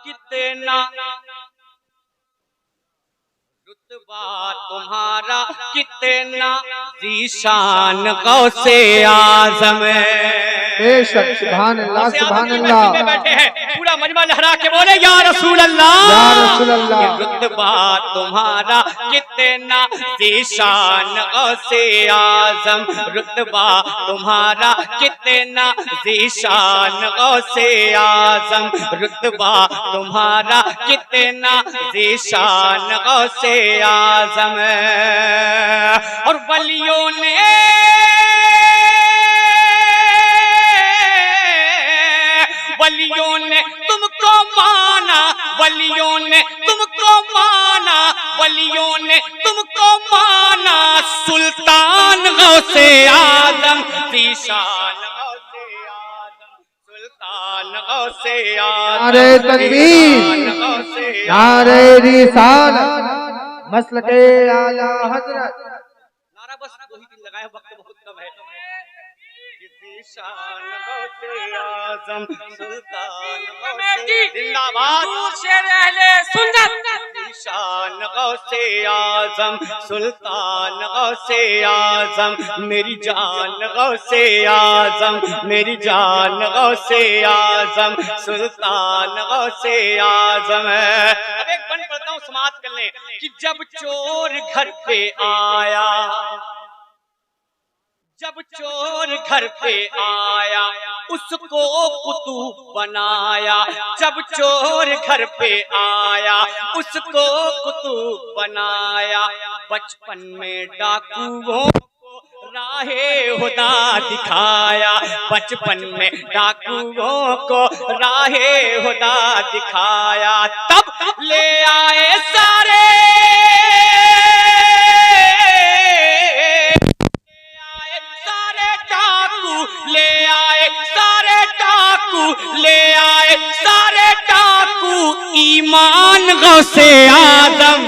कितना रुतबा तुम्हारा कितना ज़ीशान गौसे आज़म बेशक। सुभान अल्लाह सुभान अल्लाह। बैठे हैं पूरा मजमा लहरा के बोले या रसूल अल्लाह या रसूल अल्लाह। रुतबा तुम्हारा कितना ज़ीशान गौसे आज़म रुतबा तुम्हारा कितना ज़ीशान गौसे आज़म रुतबा तुम्हारा कितना ज़ीशान गौसे आज़म। और वलियों ने तुमको माना वलियों ने तुमको माना वलियों ने तुमको माना सुल्तान गौसे आज़म ज़ीशान गौसे आज़म सुल्तान गौसे आज़म। नारे तकबीर नारे रिसालत मसलके आला हजरत। नारा बस 2 ही दिन लगाए वक्त बहुत कम है। ज़ीशान गौसे आज़म सुल्तान गौसे जिंदाबाद शेर अहले सुन्नत। ज़ीशान गौसे आज़म सुल्तान गौसे आज़म मेरी जान गौसे आज़म मेरी जान गौसे आज़म सुल्तान गौसे आज़म। अब एक बन पढ़ता हूँ समाप्त कर लें कि जब चोर घर पे आया जब चोर घर पे आया उसको कुतुब बनाया जब चोर घर पे आया उसको कुतुब बनाया। बचपन में डाकुओं को राहे हुदा दिखाया बचपन में डाकुओं को राहे हुदा दिखाया। तब ले आए सारे ले आए सारे डाकू ईमान गौसे आज़म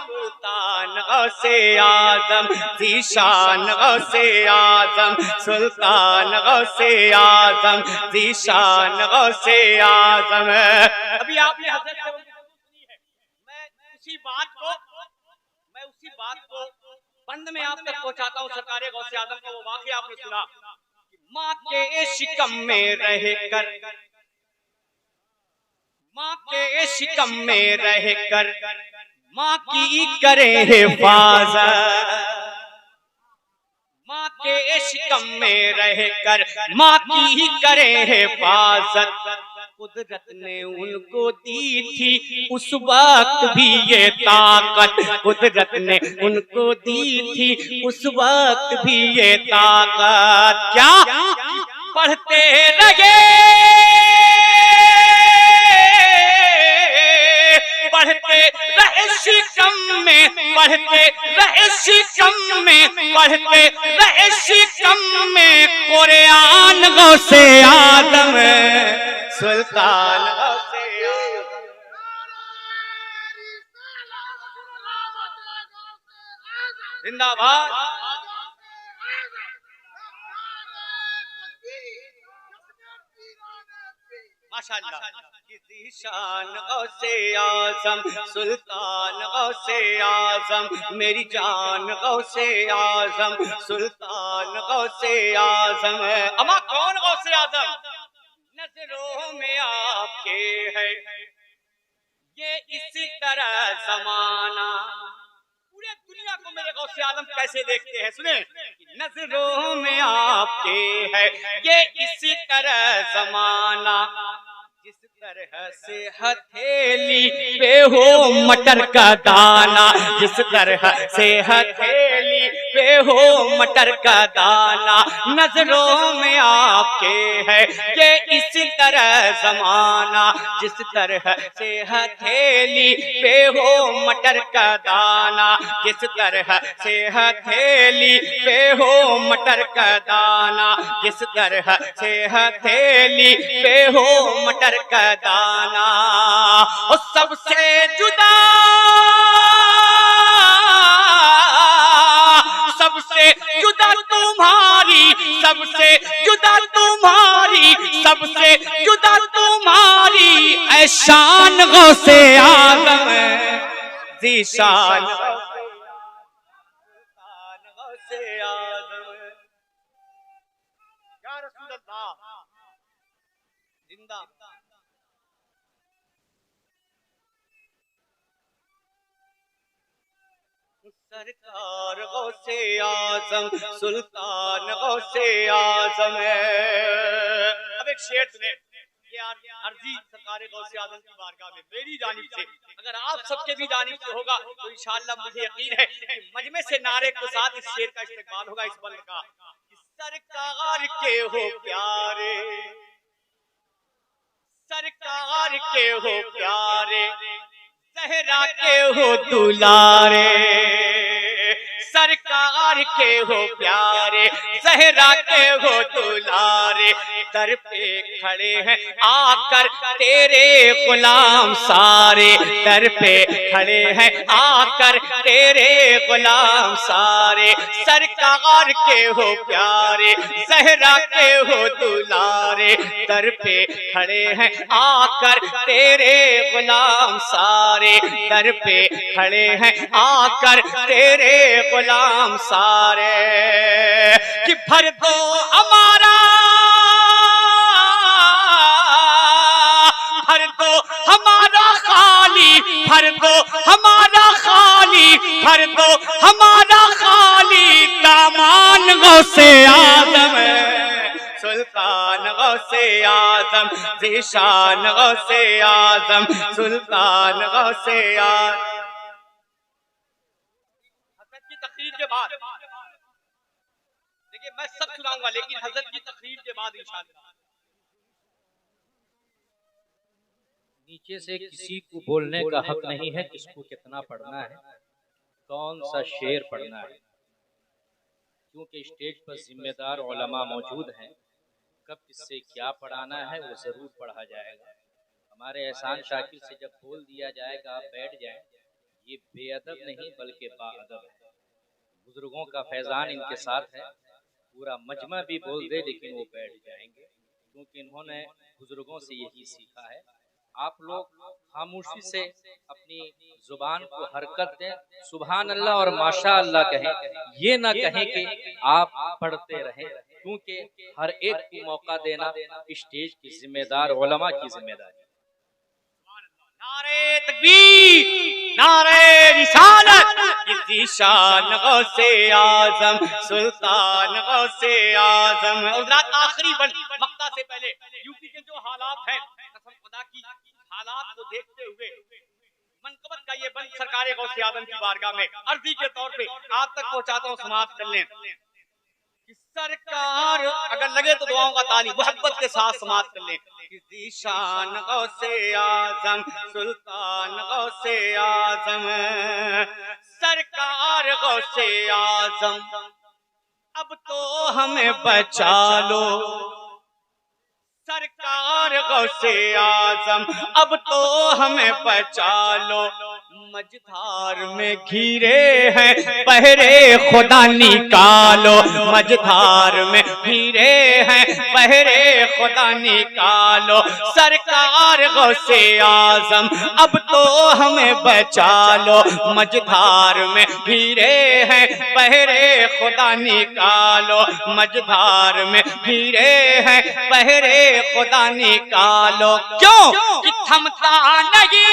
सुल्तान गौसे आज़म ज़ीशान गौसे आज़म सुल्तान गौसे आज़म ज़ीशान गौसे आज़म। अभी आपने हज़रत से सुनी है, मैं उसी बात को बंद में आप तक पहुंचाता हूँ। सरकारे गौसे आज़म का वो वाक़या आपने सुना, माँ के शिकम में रहकर माँ के शिकम में रहकर माँ की करे हिफाज़त माँ के शिकम में रहकर माँ की करे हिफाज़त। कुदरत ने उनको दी थी उस वक्त भी ये ताकत कुदरत ने उनको दी थी उस वक्त भी ये ताकत। क्या पढ़ते रहे शिकम में पढ़ते रहे शिकम में पढ़ते रहे शिकम में कुरान गौसे आज़म सुल्तान गौसे आज़म। जिंदाबाद माशाअल्लाह। ज़ीशान गौसे आज़म सुल्तान गौसे आज़म मेरी जान गौसे आज़म सुल्तान गौसे आज़म। अमा कौन गौसे आज़म? नजरों में आपके है ये इसी तरह जमाना। पूरे दुनिया को मेरे गौसे आज़म कैसे देखते हैं सुने। नजरों में आपके है ये इसी तरह जमाना जिस तरह से हथेली पे हो मटर का दाना जिस तरह से हथेली पे हो मटर का दाना। नजरों में आपके है ये इसी तरह जमाना जिस तरह से हथेली पे हो मटर का दाना जिस तरह से हथेली पे हो मटर का दाना जिस तरह से हथेली पे हो मटर का दाना। और सबसे जुदा तुम्हारी सबसे जुदा तुम्हारी सबसे जुदा तुम्हारी शान गौसे आजम ज़ीशान गौसे आजम। या रसूल अल्लाह जिंदा। सरकार गौसे आजम सुल्तान गौसे आजम है। अब एक शेर सुने, ये अर्जी सरकार गौसे आजम की बारगाह में मेरी जानिब से, अगर आप सबके भी जानिब से होगा तो इंशाअल्लाह मुझे यकीन है कि मजमे से नारे के साथ इस शेर का इस्तेमाल होगा इस बंद का। सरकार के हो प्यारे, सरकार के हो प्यारे, ज़हरा के हो दुलारे, सरकार के हो प्यारे, ज़हरा के हो दुलारे, दर पे खड़े हैं आकर तेरे गुलाम सारे, दर पे खड़े हैं आकर तेरे गुलाम सारे, सरकार के हो प्यारे, ज़हरा के हो दुलारे, दर पे खड़े हैं आकर तेरे गुलाम सारे, दर पे खड़े हैं आकर तेरे गुलाम सारे। कि भर दो हमारा, भर दो हमारा खाली, भर दो हमारा खाली, भर दो हमारा खाली, दामान गौसे आजम सुल्तान गौसे आजम ज़ीशान गौसे आजम सुल्तान गौसे आजम। हज़रत की तकरीर के बाद देखिए मैं सब सुनाऊंगा, लेकिन हज़रत की तकरीर के बाद इंशाअल्लाह। नीचे से किसी को बोलने का हक नहीं है किसको कितना पढ़ना है, कौन सा शेर पढ़ना है, क्योंकि स्टेज पर जिम्मेदार उलमा मौजूद हैं। कब किससे क्या पढ़ाना है वो ज़रूर पढ़ा जाएगा। हमारे एहसान शाकिर से जब बोल दिया जाएगा आप बैठ जाएं, ये बेअदब नहीं बल्कि बाअदब है। बुजुर्गों का फैज़ान इनके साथ है, पूरा मजमा भी बोल दे लेकिन वो बैठ जाएंगे, क्योंकि इन्होंने बुजुर्गों से यही सीखा है। आप लोग खामोशी से अपनी जुबान को हरकत दें, सुभान अल्लाह और माशा अल्लाह कहें, ये ना कहें कि आप पढ़ते रहें, क्योंकि हर एक को मौका देना स्टेज की जिम्मेदार उलमा की जिम्मेदारी। नारे तकबीर, नारे रिसालत, ज़ीशान गौसे आजम सुल्तान गौसे आजम। और आखिरी बंद मक्ता से पहले यूपी के जो हालात हैं, कसम खुदा की हालात को देखते हुए मनकबत का ये बंद सरकार गौसे आजम की बारगाह में अर्जी के तौर पे आप तक पहुंचाता हूँ, समाप्त कर लें। सरकार अगर लगे तो दुआओं का ताली मोहब्बत के साथ समाप्त कर लें। ज़ीशान गौसे आजम सुल्तान गौसे आजम, सरकार गौसे आजम अब तो हमें बचा लो, सरकार गौसे आजम अब तो हमें बचा लो, मझधार में घिरे हैं पहरे खुदा निकालो, मझधार में घिरे हैं पहरे खुदा निकालो, सरकार गौसे आजम अब तो हमें बचा लो, मझधार में घिरे हैं पहरे खुदा निकालो, मझधार में घिरे हैं पहरे खुदा निकालो। क्यों कि थमता नहीं,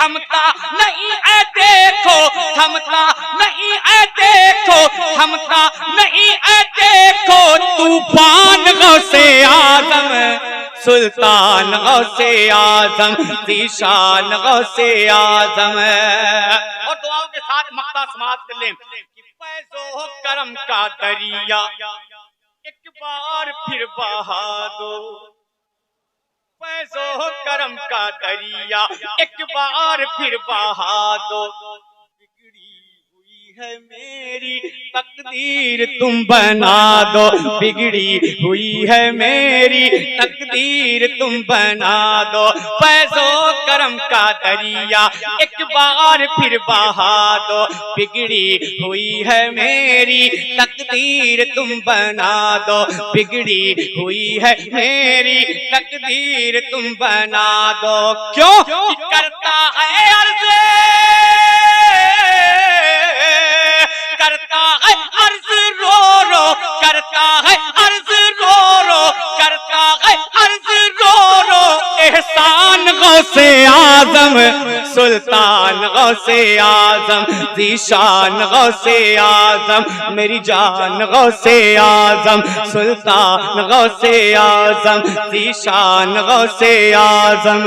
थमता नहीं ऐ देखो, थमता नहीं ऐ देखो, थमता नहीं ऐ देखो, तूफान गौसे आजम सुल्तान गौसे आजम ज़ीशान गौसे आजम। और दुआओं के साथ मक्ता समाप्त कर लें। फैज़ो करम का दरिया एक बार फिर बहा दो, फैज़ो करम का दरिया एक बार फिर बहा दो, बिगड़ी हुई है मेरी तकदीर तुम बना दो, बिगड़ी हुई है मेरी तकदीर तुम बना दो। फैज़ो करम का दरिया एक बार फिर बहा दो, बिगड़ी हुई है मेरी तकदीर तुम बना दो, बिगड़ी हुई है मेरी तकदीर तुम बना दो। क्यों करता है अर्ज़, करता है अर्ज़ रो रो, करता है अर्ज़ रो रो, करता है अर्ज़ रो रो। एहसान गौसे आज़म सुल्तान गौसे आज़म, ज़ीशान गौसे आज़म मेरी जान गौसे आज़म, सुल्तान गौसे आज़म ज़ीशान गौसे आज़म।